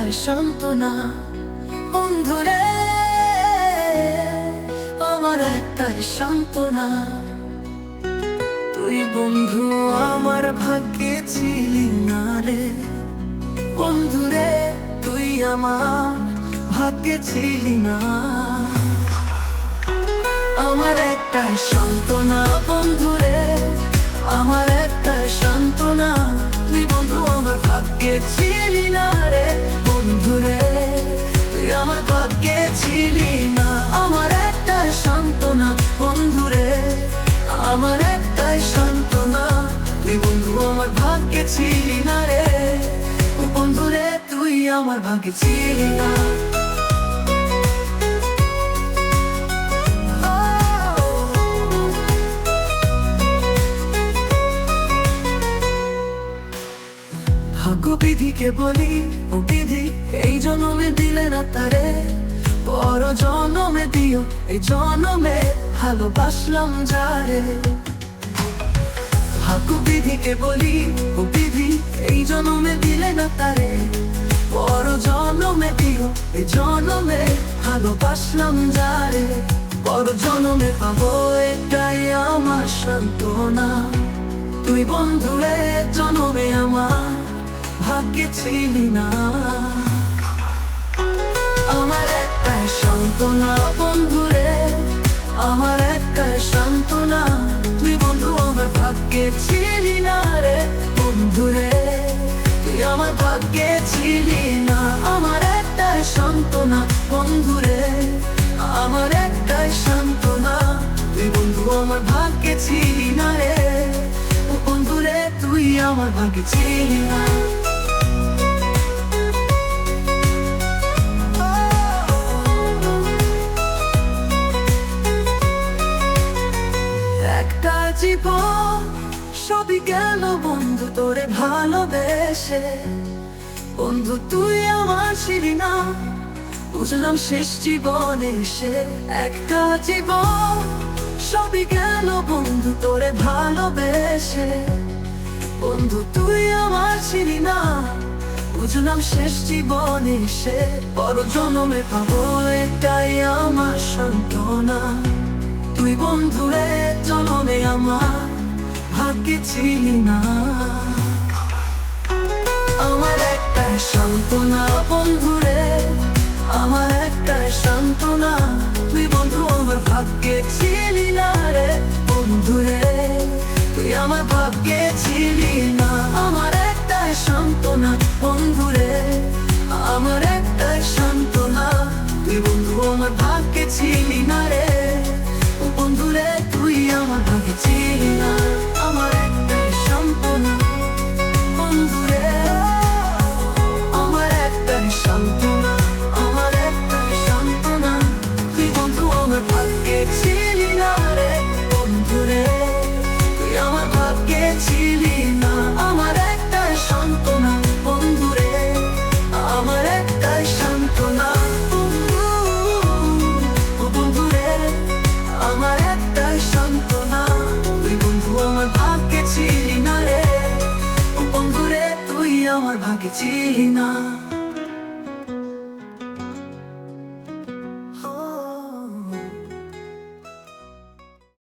একটাই সান্ত্বনা বন্ধুরে, আমার একটাই সান্ত্বনা। তুই বন্ধু আমার ভাগ্যে ছিলি না রে বন্ধুরে, তুই আমার ভাগ্যে ছিলি না। আমার একটাই সান্ত্বনা বন্ধুরে, আমার একটাই সান্ত্বনা। তুই বন্ধু আমার ভাগ্যে ছিলি না রে বন্ধুরে, তুই আমার ভাগ্যে ছিলি না। আমার একটাই সান্ত্বনা বন্ধুরে, আমার একটাই সান্ত্বনা। তুই বন্ধু আমার ভাগ্যে ছিলি না রে বন্ধুরে, তুই আমার ভাগ্যে ছিলি না। ভাগ্য বিধিকে বলি, ও বিধি এই জন্মে দিলে না তারে, পর জন্মে দিও এই জন্মে ভালোবাসলাম যারে। ভাগ্য বিধিকে বলি, ও বিধি এই জন্মে দিলে না তারে, পর জন্মে দিও এই জন্মে ভালোবাসলাম যারে। পর জন্মে পাবো এটাই আমার সান্ত্বনা। তুই বন্ধুরে জন্মে আমার ভাগ্যে ছিলি না। আমার একটাই সান্ত্বনা বন্ধুরে, আমার একটাই সান্ত্বনা। তুই বন্ধু আমার ভাগ্যে ছিলি না রে বন্ধুরে, তুই আমার ভাগ্যে ছিলি না। আমার একটাই সান্ত্বনা বন্ধুরে, আমার একটাই সান্ত্বনা। তুই বন্ধু আমার ভাগ্যে ছিলি না রে বন্ধুরে, তুই আমার ভাগ্যে ছিলি না। একটা জীবন সবই গেল বন্ধু তোরে ভালোবেসে, বন্ধু তুই আমার ছিলি না, বুঝলাম শেষ জীবনে এসে। একটা জীবন সবই গেল বন্ধু তোরে ভালোবেসে, বন্ধু তুই আমার ছিলি না, বুঝলাম শেষ জীবনে এসে। পর জন্মে পাবো এটাই আমার সান্ত্বনা। তুই বন্ধুরে জন্মে আমার ভাগ্যে ছিলি না। আমার একটাই সান্ত্বনা বন্ধুরে, আমার একটাই সান্ত্বনা। তুই বন্ধু আমার ভাগ্যে ছিলি না রে বন্ধুরে, তুই আমার ভাগ্যে ছিলি না। আমার একটাই সান্ত্বনা বন্ধুরে, আমার একটাই সান্ত্বনা। তুই বন্ধু আমার ভাগ্যে ছিলি না রে বন্ধুরে, তুই আমার ভাগ্যে ছিলি না। আমার একটাই সান্ত্বনা বন্ধুরে, আমার একটাই সান্ত্বনা, আমার একটাই সান্ত্বনা। তুই বন্ধু আমার ভাগ্যে ছিলি না রে বন্ধুরে, তুই আমার ভাগ্যে ছিলি না। আমার একটাই সান্ত্বনা বন্ধুরে, আমার একটাই সান্ত্বনা। বন্ধুরে আমার একটাই সান্ত্বনা। তুই বন্ধু আমার ভাগ্যে ছিলি না রে বন্ধুরে, তুই আমার ভাগ্যে ছিলি না।